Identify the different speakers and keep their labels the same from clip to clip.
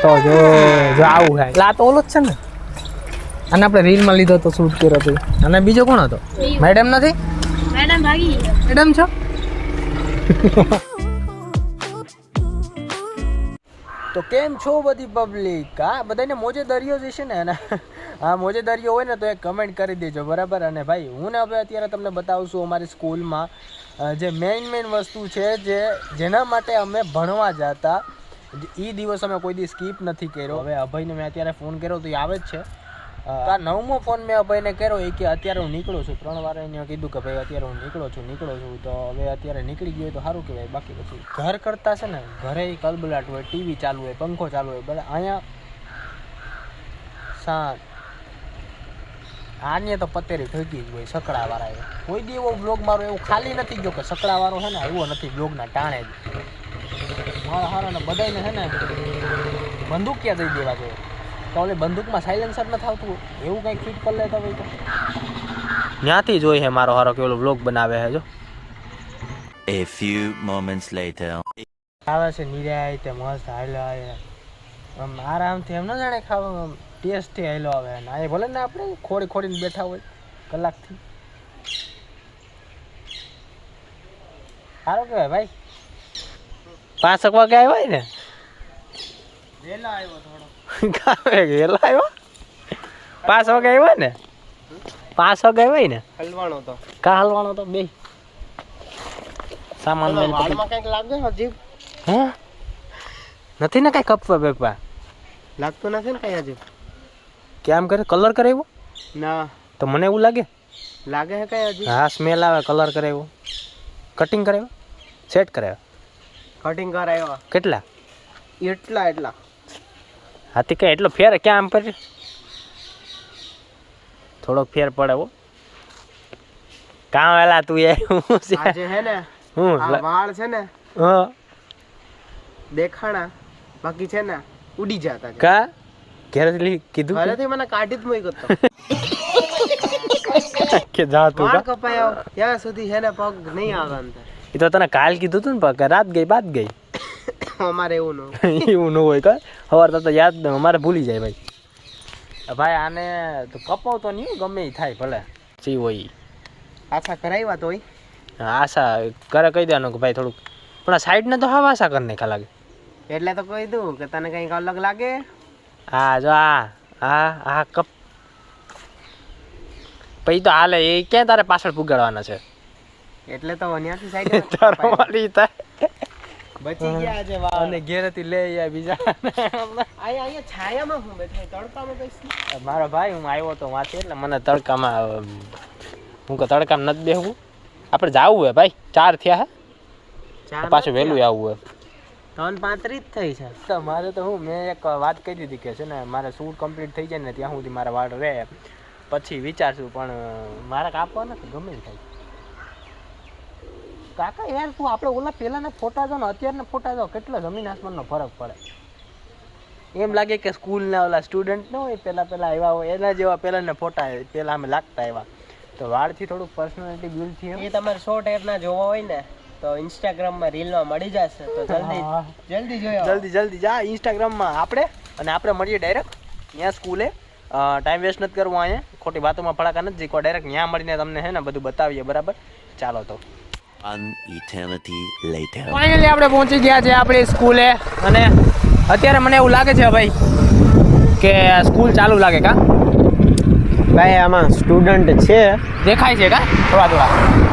Speaker 1: તો જો આવું હે આ તો ઓલો જ છે ને અને આપણે રીલમાં લીધો તો શૂટ કર્યો હતો અને બીજો કોણ હતો મેડમ નથી
Speaker 2: મેડમ ભાગી
Speaker 1: મેડમ છો તો કેમ છો બધી પબ્લિક હા બધાને મોજે દરિયો જશે ને હા મોજે દરિયો હોય ને તો એક કમેન્ટ કરી દેજો બરાબર અને ભાઈ હું ને હવે અત્યારે તમને બતાવું છું અમારી સ્કૂલમાં જે મેઇન વસ્તુ છે જેના માટે અમે ભણવા જતા એ દિવસ અમે કોઈ દી સ્કીપ નથી કર્યો હવે અભયને મેં અત્યારે ફોન કર્યો તો એ આવે જ છે આ 9મો ફોન મેં અભયને કર્યો એ કે અત્યારે હું નીકળું છું 3 વાર એને કીધું કે ભાઈ અત્યારે હું નીકળું છું તો હવે અત્યારે નીકળી ગયો તો સારું કહેવાય બાકી પછી ઘર કરતાં છે ને ઘરે કલબલાટ હોય ટીવી ચાલુ હોય પંખો ચાલુ હોય બધા અહીંયા શાંત આને તો પતેરી ઠોકી જ હોય સકડાવાળા કોઈ દી એવો બ્લોગ મારો એવું ખાલી નથી ગયો કે સકડાવાળો છે ને આવ્યો નથી બ્લોગના ટાણે જ મારા હારાને બધાને છે ને બંદૂક ક્યાં દઈ દેવા જોઈએ તો ઓલી બંદૂકમાં સાયલેન્સર નથી આવતું એવું કંઈક ફિટ કરી લેતા હોય તો ત્યાંથી જોઈ છે મારો હારો કેવો બ્લોગ બનાવે છે જો
Speaker 3: A few moments later
Speaker 1: આવે છે નિરાય તે મસ્ત હાલો આમ આરામથી એમ ન જાણે ખાવા ટેસ્ટથી હાલો આવે ને આ ભલે ને આપણે ખોડીને બેઠા હોય કલાકથી સારું કહેવાય ભાઈ 5 વાગે આવ્યા ને વેલા આવ્યો થોડો વેલા આવ્યો 5 વાગે આવ્યા ને 5 વાગે આવ્યા ને હલવાનો તો કા હલવાનો તો બે સામાન લઈને વાળમાં કંઈક લાગે અજીબ હે નથી ને કઈ કપવા બેપા લાગતું નથી ને કઈ અજીબ કેમ કરે કલર કરાવ્યો ના તો મને એવું લાગે હે કઈ અજીબ હા સ્મેલ આવે કલર કરાવ્યો કટિંગ કરાવ્યો સેટ કરાવ્યો કટિંગ કરાવ્યો કેટલા એટલા હાથી કઈ એટલો ફેર ક્યાં આમ પર થોડોક ફેર પડે હો કાં વેલા તું આજે હે ને હું વાળ છે ને હા દેખાણા બાકી છે ને ઉડી જતા કા ઘરેથી કીધું ઘરેથી મને કાઢી જ મૂક્યો તો કે જા તું વાળ કપાયો ત્યાં સુધી છે ને પગ નહીં આવવાનું એ તો તને કાલ કીધું તું ને પગ રાત ગઈ બાદ ગઈ અમારે એવું ન હોય કા સવાર તો યાદ અમારે ભૂલી જાય ભાઈ આને તો કપાવતો નહીં ગમે એ થાય ભલે સી હોય આશા કરાવ્યા તો આશા કરે કહી દેવાનું કે ભાઈ થોડુંક પણ આ સાઈડને તો હા આશા કરી નાખા લાગે એટલે તો કહી દઉં કે તને કંઈક અલગ લાગે હા જો આ કપ પછી તો હાલે એ ક્યાં તારે પાછળ પુગાડવાના છે એટલે તો ત્યાંથી સાઈડ તારવાળી થાય બચી ગયા છે વાળ અને ઘેરેથી લઈ આવ્યા બીજા અહીંયા છાયામાં હું બેઠા તડકામાં બેસી મારો ભાઈ હું આવ્યો તો વાંચે એટલે મને તડકામાં હું કે તડકામાં નથી બેહવું આપણે જાવું હે ભાઈ 4 થયા હે પાછું વહેલું આવવું હે 3:35 થઈ છે તો મારે તો મેં એક વાત કહી દીધી કે છે ને મારે શૂટ કમ્પ્લીટ થઈ જાય ને ત્યાં સુધી મારા વાળ રહે પછી વિચારશું પણ મારે કાપવા નથી ગમે થાય કાકા યાર તું આપણે ઓલા પહેલાના ફોટા જો ને અત્યારના ફોટા જો કેટલા જમીન આસમાનનો ફરક પડે એમ લાગે કે સ્કૂલના ઓલા સ્ટુડન્ટ ન હોય પહેલાં આવ્યા હોય એના જેવા પહેલાંના ફોટા પહેલાં અમે લાગતા એવા તો વાળથી થોડુંક પર્સનાલિટી બિલ્ડ થઈ એ તમારે શોર્ટ હેરના જોવા હોય ને તો ઇન્સ્ટાગ્રામમાં રીલમાં મળી જશે તો જલ્દી જોયો જલ્દી જા ઇન્સ્ટાગ્રામમાં આપણે મળીએ ડાયરેક્ટ ત્યાં સ્કૂલે ટાઈમ વેસ્ટ નથી કરવો અહીંયા ખોટી વાતોમાં ફડાકા નથી જીકવા ડાયરેક્ટ ત્યાં મળીને તમને હે ને બધું બતાવીએ બરાબર ચાલો તો
Speaker 3: An eternity later.
Speaker 1: ફાઇનલી આપણે પહોંચી ગયા છે આપણી સ્કૂલે અને અત્યારે મને એવું લાગે છે ભાઈ કે સ્કૂલ ચાલુ લાગે કા ભાઈ આમાં સ્ટુડન્ટ છે દેખાય છે કા થોડા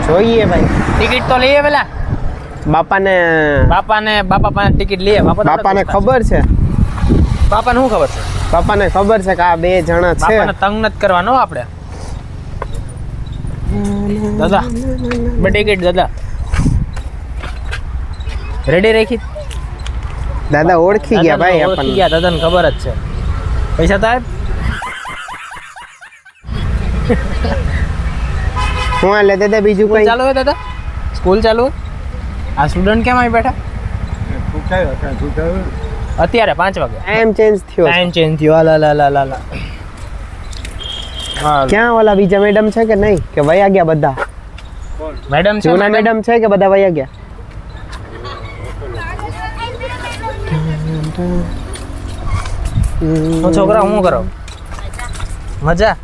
Speaker 1: જોઈએ ભાઈ ટિકિટ તો લઈએ પેલા બાપાને ટિકિટ લઈએ બાપાને ખબર છે બાપાને શું ખબર છે બાપાને ખબર છે કે આ 2 જણા છે બાપાને તંગ નથી કરવાનો આપણે દાદા ટિકિટ દાદા રેડી રાખી દાદા ઓળખી ગયા ભાઈ આપણને ગયા દાદાને ખબર જ છે પૈસા તો હું લે દાદા બીજું કઈ ચાલુ હે દાદા સ્કૂલ ચાલુ આ સ્ટુડન્ટ કેમ આવી બેઠા અત્યારે 5 વાગે ટાઈમ ચેન્જ થયો લા ક્યાં ઓલા બીજા મેડમ છે કે નહીં કે વયા ગયા બધા મેડમ છે જૂના મેડમ છે કે બધા વયા ગયા હું છોકરા હું કરો મજા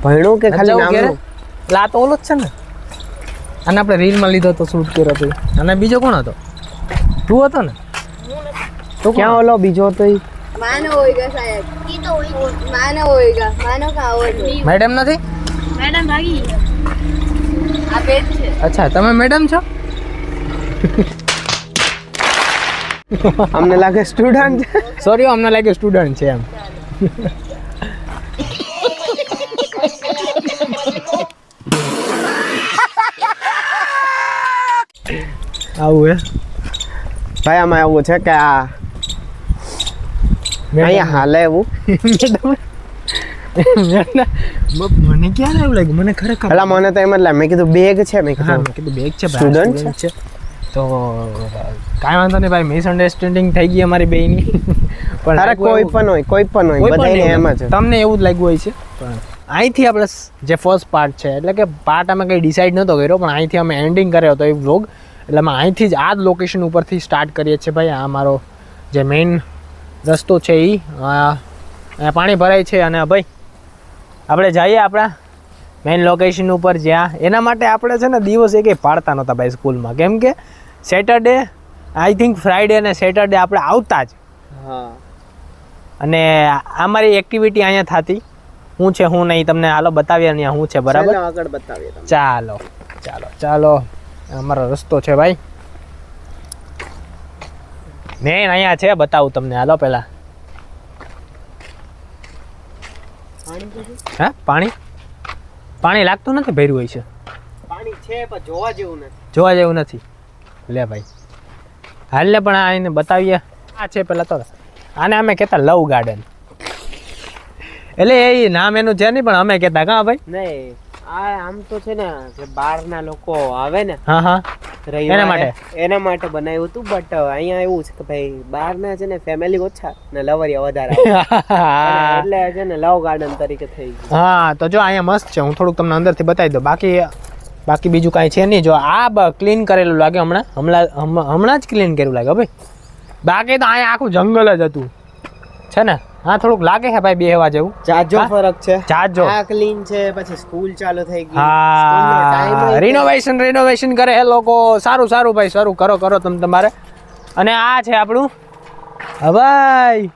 Speaker 2: ભણ્યું કે ખાલી
Speaker 1: જવું ઘેરે?
Speaker 2: નામનું?
Speaker 1: એટલે આ તો ઓલો જ છે ને અને આપણે રીલમાં લીધો તો શૂટ કર્યો હતો અને બીજો કોણ હતો તું હતો ને તો
Speaker 2: ક્યાં ઓલો બીજો હતો ઈ?
Speaker 4: मानो होएगा शायद मानो होएगा मानो कहाँ होएगा
Speaker 1: મેડમ નથી
Speaker 4: मैडम भागी आप एक छे
Speaker 1: અચ્છા તમે મેડમ છો
Speaker 2: અમને લાગે સ્ટુડન્ટ છે.
Speaker 1: સોરી અમને લાગે સ્ટુડન્ટ છે એમ આવું હે
Speaker 2: ભાઈ આમાં એવું છે કે આ અહીંયા હાલે એવું
Speaker 1: મને ક્યાં એવું લાગ્યું મને ખરેખર
Speaker 2: પેલા મને તો એમ જ લાગે મેં કીધું બેગ છે મેં
Speaker 1: હા
Speaker 2: કીધું
Speaker 1: મેં કીધું બેગ છે
Speaker 2: Student
Speaker 1: સ્ટુડન્ટ છે તો કાંઈ વાંધો નહીં ભાઈ મિસઅન્ડરસ્ટેન્ડિંગ થઈ ગઈ અમારી બેયની પણ
Speaker 2: તારે કોઈ પણ હોય બધાને એમ જ
Speaker 1: તમને એવું જ લાગ્યું હોય છે પણ અહીંથી આપણે જે ફર્સ્ટ પાર્ટ છે એટલે કે પાર્ટ અમે કંઈ ડિસાઈડ નહોતો કર્યો પણ અહીંથી અમે એન્ડિંગ કર્યો હતો એ વ્લોગ એટલે અમે અહીંથી જ આ જ લોકેશન ઉપરથી સ્ટાર્ટ કરીએ છીએ ભાઈ આ મારો જે મેઇન રસ્તો છે એ અહીંયા પાણી ભરાય છે અને ભાઈ આપણે જઈએ આપણા મેઇન લોકેશન ઉપર જ્યાં એના માટે આપણે છે ને દિવસ એ કંઈ પાડતા નહોતા ભાઈ સ્કૂલમાં કેમ કે સેટરડે આઈ થિંક ફ્રાઈડે અને સેટરડે આપણે આવતા જ
Speaker 2: હા
Speaker 1: અને અમારી એક્ટિવિટી અહીંયા થતી શું છે હું નહીં તમને હાલો બતાવીએ અહીંયા શું છે બરાબર
Speaker 2: ચાલો આગળ બતાવીએ તમને.
Speaker 1: ચાલો ચાલો ચાલો અમારો રસ્તો છે ભાઈ મેન અહીંયા છે બતાવું તમને હાલો પહેલા હા પાણી પાણી લાગતું નથી ભર્યું હોય છે
Speaker 2: પાણી છે પણ જોવા જેવું નથી.
Speaker 1: જોવા જેવું નથી લે ભાઈ હાલ ને પણ આ એને બતાવીએ આ છે પેલા તો આને અમે કહેતા લવ ગાર્ડન એટલે એ નામ એનું છે નહીં પણ અમે કહેતા કાં ભાઈ
Speaker 2: નહીં આ આમ તો છે ને જે બહારના લોકો આવે ને
Speaker 1: હા હા
Speaker 2: રવિવારે, એના માટે બનાવ્યું હતું બટ અહીંયા એવું છે કે ભાઈ બહારના છે ને ફેમિલી ઓછા ને લવરિયા વધારે આવે. એટલે છે ને લવ ગાર્ડન તરીકે થઈ ગયું.
Speaker 1: હા તો જો અહીંયા મસ્ત છે હું થોડુંક તમને અંદરથી બતાવી દઉં બાકી બીજું કાંઈ છે નહીં જો આ ક્લીન કરેલું લાગે હમણાં જ ક્લીન કર્યું લાગે ભાઈ બાકી તો અહીંયા આખું જંગલ જ હતું છે ને હા થોડુંક લાગે છે ભાઈ બેહવા જેવું
Speaker 2: જાજો
Speaker 1: હા?
Speaker 2: ફરક છે.
Speaker 1: જાજો.
Speaker 2: આ ક્લીન છે પછી સ્કૂલ ચાલુ થઈ ગઈ.
Speaker 1: હા રિનોવેશન કરે હે લોકો સારું ભાઈ સારું કરો તમે તમારે અને આ છે આપણું હા ભાઈ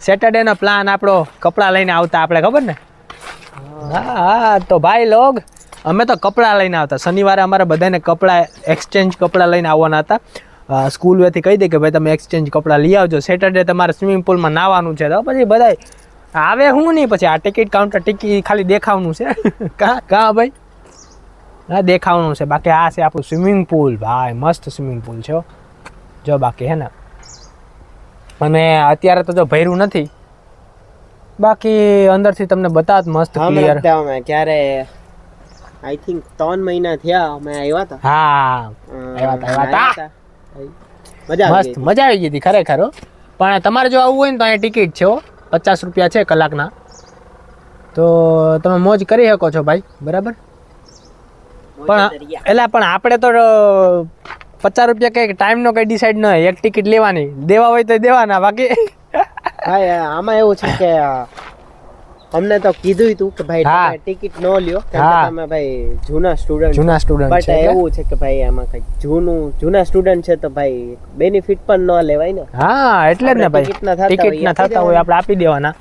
Speaker 1: સેટરડે નો પ્લાન આપણો કપડાં લઈને આવતા આપણે ખબર ને હા તો ભાઈ લોગ અમે તો કપડાં લઈને આવતા શનિવારે અમારે બધાને કપડાં એક્સચેન્જ કપડાં લઈને આવવાના હતા સ્કૂલ વેથી કહી દે કે ભાઈ તમે એક્સચેન્જ કપડાં લઈ આવજો સેટરડે તમારે સ્વિમિંગ પુલમાં નાહવાનું છે તો પછી બધા આવે હું નહીં પછી આ ટિકિટ કાઉન્ટર ટિકિટ ખાલી દેખાવાનું છે કાં ભાઈ હા દેખાવાનું છે બાકી આ છે આપણું સ્વિમિંગ પુલ ભાઈ મસ્ત સ્વિમિંગ પુલ છે હો. જો બાકી હે ને અને અત્યારે તો જો ભર્યું નથી બાકી અંદરથી તમને બતાવત મસ્ત ક્લિયર
Speaker 2: ક્યારે આઈ થિંક 3 મહિના થયા અમે આવ્યા હતા.
Speaker 1: હા આવ્યા હતા મજા આવી ગઈ હતી ખરેખર હો. પણ તમારે જો આવવું હોય ને તો અહીંયા ટિકિટ છે હો 50 રૂપિયા છે કલાકના તો તમે મોજ કરી શકો છો ભાઈ બરાબર પણ પણ આપણે તો 50 રૂપિયા કંઈક ટાઈમનો કંઈ ડિસાઈડ ન હોય એક ટિકિટ લેવાની દેવા હોય તો દેવાના બાકી
Speaker 2: ભાઈ આમાં એવું છે કે અમને તો કીધું હતું કે ભાઈ તમે ટિકિટ ન લ્યો કેમ કે તમે ભાઈ જૂના સ્ટુડન્ટ બટ એવું છે કે ભાઈ આમાં કઈ જૂના સ્ટુડન્ટ છે તો ભાઈ બેનિફિટ પણ ન લેવાય ને.
Speaker 1: હા એટલે જ ને ભાઈ ટિકિટ ના થતા હોય આપણે આપી દેવાના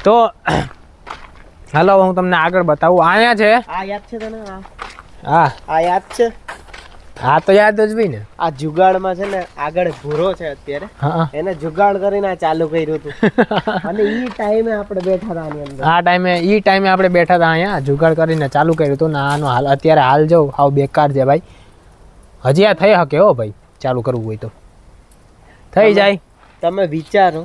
Speaker 1: તો હાલો હું તમને આગળ બતાવું અહીંયા છે
Speaker 2: આ યાદ છે તને
Speaker 1: હા
Speaker 2: આ યાદ છે
Speaker 1: હા તો યાદ જ ભાઈ ને
Speaker 2: આ જુગાડમાં છે ને આગળ ભૂરો છે અત્યારે એને જુગાડ કરીને આ ચાલુ કર્યું હતું અને ઈ ટાઈમે આપણે બેઠા હતા આની અંદર
Speaker 1: આ ટાઈમે આપણે બેઠા હતા અહીંયા જુગાડ કરીને ચાલુ કર્યું હતું ને આનો હાલ અત્યારે હાલ જો હાવ બેકાર છે ભાઈ હજી આ થઈ શકે હો ભાઈ ચાલુ કરવું હોય તો થઈ જાય
Speaker 2: તમે વિચારો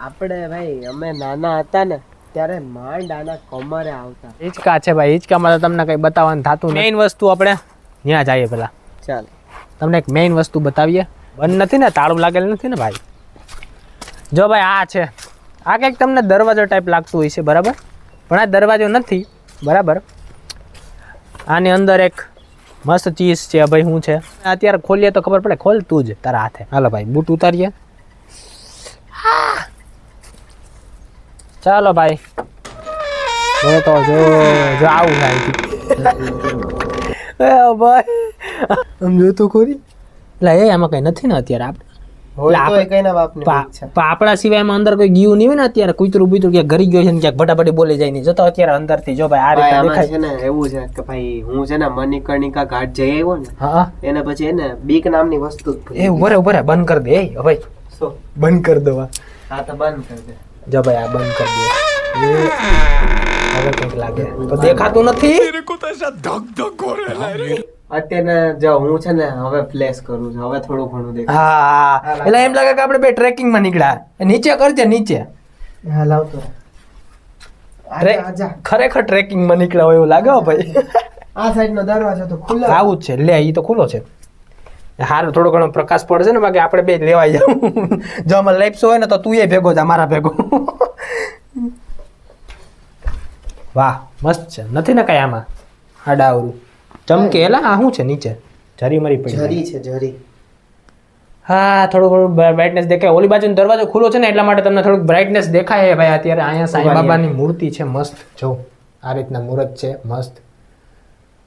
Speaker 2: આપણે ભાઈ અમે નાના હતા ને ત્યારે માંડ આના કમરે આવતા
Speaker 1: હિંચકા છે ભાઈ હિંચકામાં તો તમને કંઈ બતાવવાનું થતું મેઇન વસ્તુ આપણે ત્યાં જઈએ પેલા
Speaker 2: ચાલ
Speaker 1: તમને એક મેઇન વસ્તુ બતાવીએ બંધ નથી ને તાળું લાગેલું નથી ને ભાઈ જો ભાઈ આ છે આ કંઈક તમને દરવાજો ટાઈપ લાગતું હોય છે બરાબર પણ આ દરવાજો નથી બરાબર આની અંદર એક મસ્ત ચીઝ છે ભાઈ શું છે અત્યારે ખોલીએ તો ખબર પડે ખોલ તું જ તારા હાથે હાલો ભાઈ બૂટ ઉતારીએ ચાલો ભાઈ જો તો જો આવું થાય ભાઈ આમ જો તો ખોરી એટલે એ આમાં કઈ નથી ને અત્યારે આપણા સિવાય એમાં અંદર કોઈ ગયું નહીં હોય ને અત્યારે કૂતરું બૂતરું ક્યાંક ઘરી ગયો છે ને ક્યાંક ભટાભટી બોલી જાય નહીં જતો અત્યારે અંદર થી જો ભાઈ આ રીતે દેખાય
Speaker 2: છે ને એવું છે કે ભાઈ હું છે ને મણિકર્ણિકા ઘાટ જઈ આવ્યો ને
Speaker 1: હા
Speaker 2: એને પછી એને બીક નામની વસ્તુ
Speaker 1: એ ઉભરે બંધ કરી દે ભાઈ
Speaker 2: શું
Speaker 1: બંધ કરી દો
Speaker 2: હા તો બંધ કરી દે
Speaker 1: જો ભાઈ આ બંધ કરી દે હવે કંઈક લાગે તો દેખાતું નથી
Speaker 2: અત્યારે જો હું છે ને હવે ફ્લેશ કરું છું હવે થોડું ઘણું દેખાય
Speaker 1: હા એટલે એમ લાગે કે આપણે બે ટ્રેકિંગ માં નીકળ્યા નીચે કરજે નીચે
Speaker 2: હા લાવતો
Speaker 1: ખરેખર ટ્રેકિંગ માં નીકળ્યા હોય એવું લાગે હો ભાઈ
Speaker 2: આ સાઈડ નો દરવાજો તો ખુલ્લો
Speaker 1: આવું જ છે લે ઈ તો ખુલ્લો છે હારું થોડો ઘણો પ્રકાશ પડશે ને બાકી આપણે બે લેવાઈ જાવ જો અમે લાઈપ્સ હોય ને તો તું એ ભેગો જા મારા ભેગો વાહ મસ્ત છે નથી ને કઈ આમાં આડાવરું ચમકે એલા આ શું છે નીચે જરી મરી પડી
Speaker 2: જરી છે જરી
Speaker 1: હા થોડું થોડું બ્રાઇટનેસ દેખાય ઓલી બાજુનો દરવાજો ખુલ્લો છે ને એટલા માટે તમને થોડુંક બ્રાઇટનેસ દેખાય છે ભાઈ અત્યારે અહીંયા સાંઈ બાબાની મૂર્તિ છે મસ્ત જો આ રીતના મૂર્ત છે મસ્ત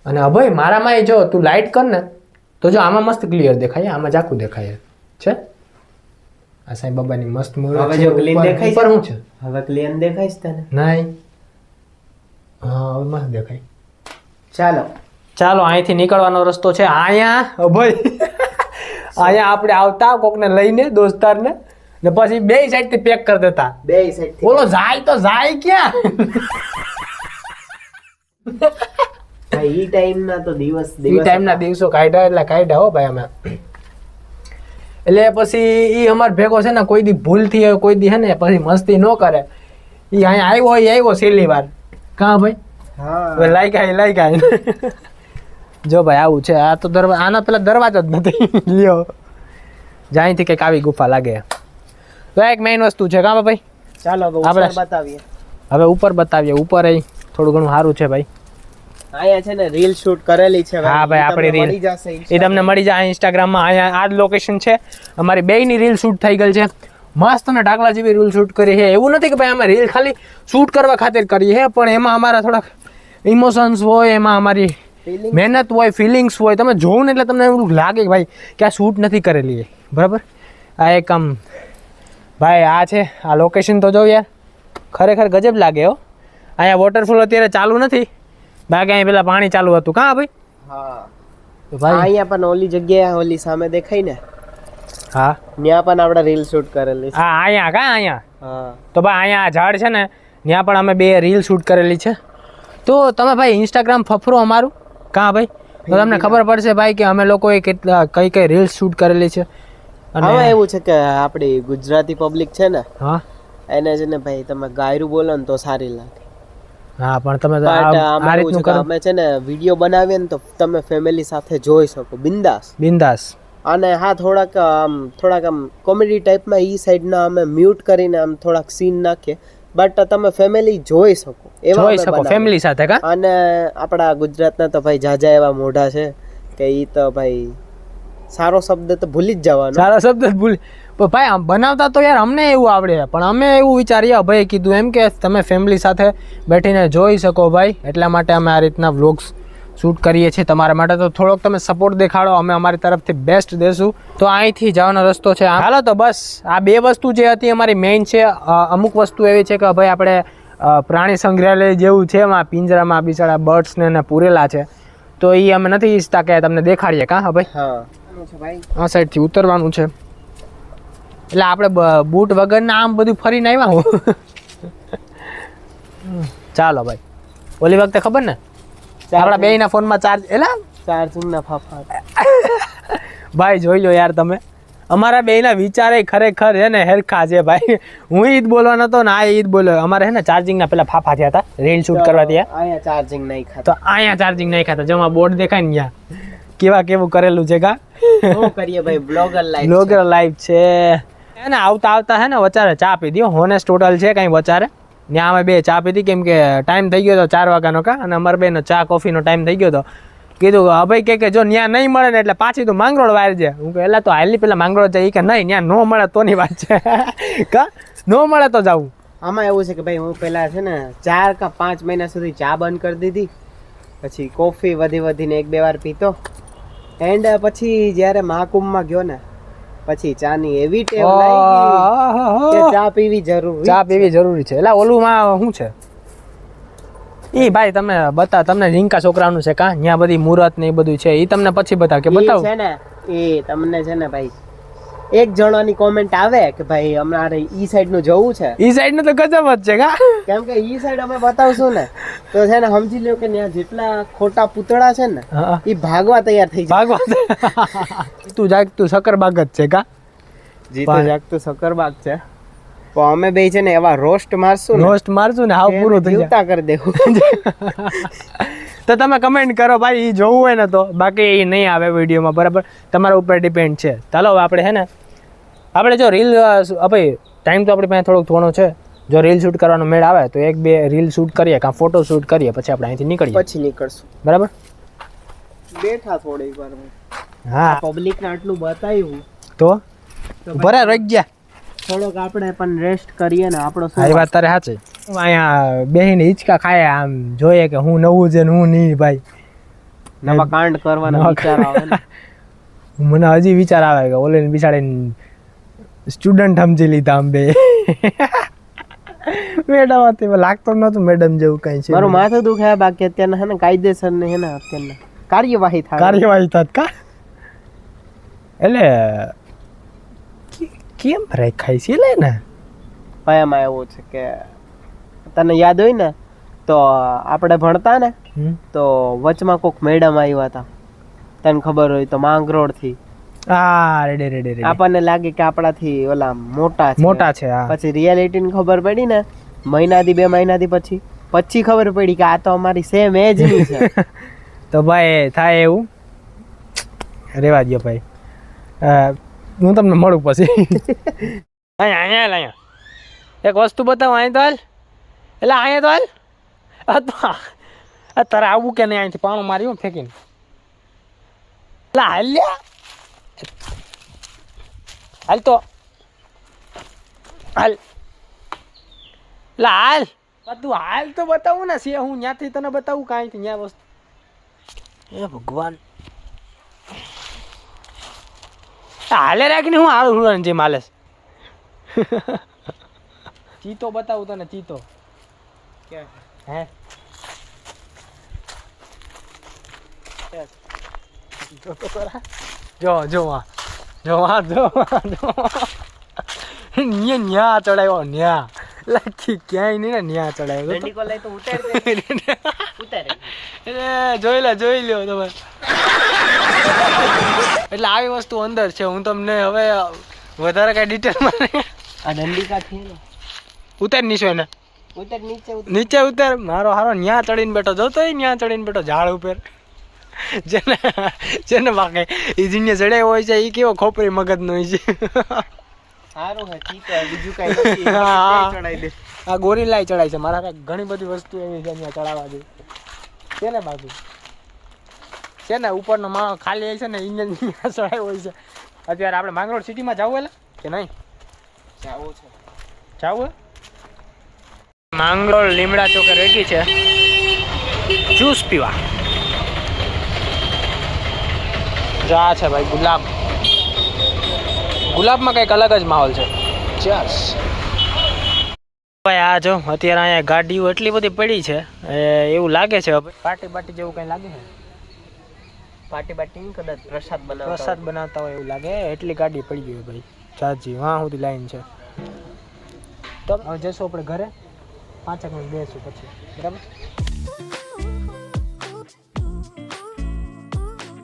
Speaker 1: અને અભય મારામાં એ જો તું લાઇટ કર ને તો જો આમાં મસ્ત ક્લિયર દેખાય આમાં જાખું દેખાય છે આ સાંઈ બાબાની મસ્ત મૂર્તિ
Speaker 2: હવે જો ક્લીન દેખાય
Speaker 1: ઉપર શું છે
Speaker 2: હવે ક્લીન દેખાય છે તને
Speaker 1: નહીં હા હવે મસ્ત દેખાય
Speaker 2: ચાલો
Speaker 1: ચાલો અહીંથી નીકળવાનો રસ્તો છે અહીંયા ભાઈ અહીંયા આપણે આવતા કોકને લઈને દોસ્તારને ને પછી બે સાઈડ થી પેક કરી દેતા
Speaker 2: બે સાઈડ થી
Speaker 1: બોલો જાય તો જાય ક્યાં
Speaker 2: ઈ ટાઈમ ના તો દિવસ
Speaker 1: ઈ ટાઈમ ના દિવસો કાઢ્યા એટલે કાઢ્યા હો ભાઈ અમે એટલે પછી ઈ અમાર ભેગો છે ને કોઈ દી ભૂલ થી કોઈ દી હે ને પછી મસ્તી ન કરે ઈ અહીંયા આવ્યો છેલ્લી વાર કાં ભાઈ
Speaker 2: હા
Speaker 1: લાઈક જો ભાઈ આવું છે આ તો આના પેલા દરવાજો જ નથી લ્યો જ્યાંથી કંઈક આવી ગુફા લાગે તો એક મેઇન વસ્તુ છે કાં ભાઈ
Speaker 2: ચાલો
Speaker 1: આપણે
Speaker 2: બતાવીએ
Speaker 1: હવે ઉપર બતાવીએ ઉપર અહીં થોડું ઘણું સારું છે ભાઈ
Speaker 2: અહીંયા છે ને રીલ શૂટ કરેલી છે
Speaker 1: હા ભાઈ આપણી રીલ એ તમને મળી જાય ઇન્સ્ટાગ્રામમાં અહીંયા આ જ લોકેશન છે અમારી બેયની રીલ શૂટ થઈ ગઈ છે મસ્ત અને ડાકલા જેવી રીલ શૂટ કરી છે એવું નથી કે ભાઈ અમે રીલ ખાલી શૂટ કરવા ખાतिर કરીએ છે પણ એમાં અમારા થોડાક ઇમોશન્સ હોય એમાં અમારી મહેનત હોય ફિલિંગ્સ હોય તમે જોવો ને એટલે તમને એવું લાગે કે ભાઈ કે આ શૂટ નથી કરેલી બરાબર આ એક આમ ભાઈ આ છે આ લોકેશન તો જો યાર ખરેખર ગજબ લાગે હો અહીંયા વોટરફોલ અત્યારે ચાલુ નથી બાકી અહીંયા પેલા પાણી ચાલુ હતું કાં ભાઈ
Speaker 2: હા
Speaker 1: તો ભાઈ
Speaker 2: અહીંયા પણ ઓલી જગ્યાએ ઓલી સામે દેખાય ને
Speaker 1: હા
Speaker 2: ત્યાં પણ આપણે રીલ શૂટ કરેલી છે
Speaker 1: હા અહીંયા કાં અહીંયા
Speaker 2: હા
Speaker 1: તો ભાઈ અહીંયા આ ઝાડ છે ને ત્યાં પણ અમે બે રીલ શૂટ કરેલી છે તો તમે ભાઈ ઇન્સ્ટાગ્રામ ફફરો અમારું કાં ભાઈ તો તમને ખબર પડશે ભાઈ કે અમે લોકોએ કેટલા કઈ રીલ શૂટ કરેલી છે
Speaker 2: અને હવે એવું છે કે આપણી ગુજરાતી પબ્લિક છે ને
Speaker 1: હા
Speaker 2: એને છે ને ભાઈ તમે ગાયરું બોલો ને તો સારી લાગે
Speaker 1: હા પણ તમે આ
Speaker 2: આ
Speaker 1: રીતનું કરો
Speaker 2: અમે છે ને વિડીયો બનાવીએ ને તો તમે ફેમિલી સાથે જોઈ શકો
Speaker 1: બિંદાસ
Speaker 2: અને હા થોડાક આમ કોમેડી ટાઈપમાં ઈ સાઈડના અમે મ્યુટ કરીને આમ થોડાક સીન નાખીએ બટ તમે ફેમિલી જોઈ શકો
Speaker 1: જોઈ શકો ફેમિલી સાથે કા
Speaker 2: અને આપણા ગુજરાતના તો ભાઈ જાજા એવા મોઢા છે કે ઈ તો ભાઈ સારો શબ્દ તો ભૂલી જ જવાનો
Speaker 1: સારો શબ્દ ભૂલી પણ ભાઈ આમ બનાવતા તો યાર અમને એવું આવડે પણ અમે એવું વિચારીએ ભાઈ કીધું એમ કે તમે ફેમિલી સાથે બેઠીને જોઈ શકો ભાઈ એટલા માટે અમે આ રીતના વ્લોગ્સ શૂટ કરીએ છીએ તમારા માટે તો થોડોક તમે સપોર્ટ દેખાડો અમે અમારી તરફથી બેસ્ટ દેશું તો અહીંથી જવાનો રસ્તો છે હાલો તો બસ આ બે વસ્તુ જે હતી અમારી મેઇન છે અમુક વસ્તુ એવી છે કે ભાઈ આપણે પ્રાણી સંગ્રહાલય જેવું છે એમાં પિંજરામાં બિચારા બર્ડ્સને પૂરેલા છે તો એ અમે નથી ઈચ્છતા કે તમને દેખાડીએ કાં હા ભાઈ
Speaker 2: હા
Speaker 1: આ સાઈડથી ઉતરવાનું છે એટલે આપણે બૂટ વગરના આમ બધું ફરીને આવ્યા હું ચાલો ભાઈ ઓલી વખતે ખબર ને આપણા બેયના ફોનમાં ચાર્જ એલા
Speaker 2: ચાર્જિંગના ફાફા
Speaker 1: ભાઈ જોઈ લો યાર તમે અમારા બેયના વિચારે ખરેખર છે ને હેરખા છે ભાઈ હું ઈદ બોલવાનો હતો ને આ ઈદ બોલ્યો અમારે હે ને ચાર્જિંગના પેલા ફાફા થયા હતા રીલ શૂટ કરવા ત્યાં
Speaker 2: અહીંયા ચાર્જિંગ નહીં ખાતા
Speaker 1: તો અહીંયા ચાર્જિંગ નહીં ખાતા જેમાં બોર્ડ દેખાય ને ત્યાં કેવું કરેલું છે કા
Speaker 2: શું કરીએ ભાઈ બ્લોગર
Speaker 1: લાઈફ છે ને આવતા હે ને વચારે ચા પી દો હોનેસ્ટ ટોટલ છે કઈ વચારે ત્યાં અમે બે ચા પીધી કેમ કે ટાઈમ થઈ ગયો હતો 4 વાગ્યાનો કા અને અમારે બેનો ચા કોફીનો ટાઈમ થઈ ગયો હતો કીધું ભાઈ કે જો ન્યા નહીં મળે ને એટલે પાછી તું માંગરોળ વાયર છે. હું કે એલા તો હાલી પેલા માંગરોળ જાય કે નહીં ન્યા નો મળે તોની વાત છે. કા નો મળે તો જાવું.
Speaker 2: આમાં એવું છે કે ભાઈ હું પેલા છે ને 4 કે 5 મહિના સુધી ચા બંધ કરી દીધી, પછી કોફી વધીને 1-2 વાર પીતો, એન્ડ પછી જ્યારે મહાકુંભમાં ગયો ને પછી ચાની એવી ટેવ લાગી કે ચા પીવી જરૂરી
Speaker 1: છે. એટલે ઓલું માં શું છે ઈ ભાઈ તમે બતા તમને રીંકા છોકરાનું છે કા ત્યાં બધી મુહૂર્ત ને એ બધું છે ઈ તમને પછી બતાવ કે બતાવ
Speaker 2: છે ને એ તમને છે ને ભાઈ એક જણાની કોમેન્ટ આવે કે ભાઈ અમારે ઈ સાઈડ નું જવું છે.
Speaker 1: ઈ સાઈડ નું તો ગજબ જ છે કા,
Speaker 2: કેમ કે ઈ સાઈડ અમે બતાવશું ને તો છે ને સમજી લ્યો કે ત્યાં જેટલા ખોટા પૂતળા છે ને ઈ ભાગવા તૈયાર થઈ જાય.
Speaker 1: તું જાગતું સકરબાગ જ છે કા,
Speaker 2: જીતું જાગતું સકરબાગ છે. તો અમે બે છે ને એવા રોસ્ટ મારશું
Speaker 1: ને હાવ પૂરું થઈ
Speaker 2: જીવતા કરી દેવું.
Speaker 1: તો તમે કમેન્ટ કરો ભાઈ ઈ જોવું હોય ને તો, બાકી એ નહીં આવે વિડીયોમાં બરાબર, તમારા ઉપર ડિપેન્ડ છે. ચાલો આપણે હે ને આપણે જો રીલ ભાઈ ટાઈમ તો આપણી પાસે થોડોક ઘણો છે, જો રીલ શૂટ કરવાનો મેળ આવે તો 1-2 રીલ શૂટ કરીએ કાં ફોટો શૂટ કરીએ, પછી આપણે અહીંથી
Speaker 2: નીકળશું
Speaker 1: બરાબર.
Speaker 2: બેઠા થોડી વાર
Speaker 1: હા
Speaker 2: પબ્લિક ને આટલું બતાવ્યું
Speaker 1: તો બરાબર રહી ગયા,
Speaker 2: થોડોક આપણે પણ રેસ્ટ કરીએ ને. આપણો
Speaker 1: આ વાત તારે સાચી. અહીંયા બેહીને હિંચકા ખાય આમ જોઈએ કે હું નવું છે ને હું નહીં ભાઈ,
Speaker 2: નવા કાંડ કરવાના વિચાર આવે ને.
Speaker 1: મને હજી વિચાર આવે કે ઓલે બિચાડીને સ્ટુડન્ટ સમજી લીધા આમ બે. મેડમ હતી લાગતો નતું મેડમ જેવું કઈ છે.
Speaker 2: મારું માથું દુખાય, બાકી અત્યારના હે ને કાયદેસર ને હે ને અત્યારના કાર્યવાહી
Speaker 1: થાત કા. એટલે કેમ રાખાય છે લે ને
Speaker 2: ભાઈ એમાં એવું છે કે તને યાદ હોય ને તો આપણે ભણતા ને તો વચમાં કોક મેડમ આવ્યા હતા, તને ખબર હોય તો માંગરોળ થી.
Speaker 1: રેડી
Speaker 2: આપણને લાગે કે આપણાથી ઓલા મોટા છે. પછી રિયાલિટી ની ખબર પડી ને 1-2 મહિનાથી પછી ખબર પડી કે આ તો અમારી સેમ એજ ની છે.
Speaker 1: તો ભાઈ થાય એવું રેવા દો ભાઈ, હું તમને મળું પછી. અહીંયા એક વસ્તુ બતાવું, અહીં તો હાલ, એટલે અહીંયા તો હાલ. તારે આવું કે નહીં અહીંથી પાણું માર્યું ફેંકીને, એટલે હાલ્યા હાલ તો હાલ, એટલે હાલ તું હાલ તો બતાવું ને છે હું ત્યાંથી તને બતાવું કાંઈ ત્યાં વસ્તુ. એ ભગવાન હાલે રાખીને હું હાલ જેમ હાલે. ચીતો બતાવું તને, ચીતો હે ન્યા ચડાવ્યો, ન્યા લખી ક્યાંય નહીં ને ન્યા ચડાવ્યો. જોઈ લ્યો તમે. એટલે આવી વસ્તુ અંદર છે, હું તમને હવે વધારે કઈ ડિટેલમાં
Speaker 2: આ દંડિકા છે ને
Speaker 1: ઉતાર નીચે ને નીચે ઉતાર. મારો હારો ન્યા ચડીને બેઠો, જોતો ન્યા ચડીને બેઠો ઝાડ ઉપર. જેને વાગે એ જીને ચડ્યા હોય છે એ કેવો ખોપરી મગજ નો હોય છે. આ ગોરીલાય ચડાય છે મારા. ઘણી બધી વસ્તુ એવી છે અહીંયા ચડાવવા જેવી છે ને બાજુ છે ને. ઉપરનો માળો ખાલી હોય છે ને ઇન્જન ચડાય હોય છે. અત્યારે આપણે માંગરોળ સિટીમાં જવું એટલે કે નહીં જવું? માંગરોળ લીમડા ચોકે રેડી છે જ્યુસ પીવા. જા છે ભાઈ ગુલાબમાં કંઈક અલગ જ માહોલ છે. ચસ ભાઈ આ જો અત્યારે અહીંયા ગાડીઓ એટલી બધી પડી છે, એવું લાગે છે પાર્ટી જેવું કંઈ લાગે છે.
Speaker 2: પાર્ટી કદાચ પ્રસાદ
Speaker 1: બનાવતા હોય એવું લાગે, એટલી ગાડી પડી ગઈ ભાઈ. ચાજી વાં સુધી લાઈન છે. તો હવે જઈશું આપણે ઘરે, 5 મિનિટ બેસું પછી બરાબર.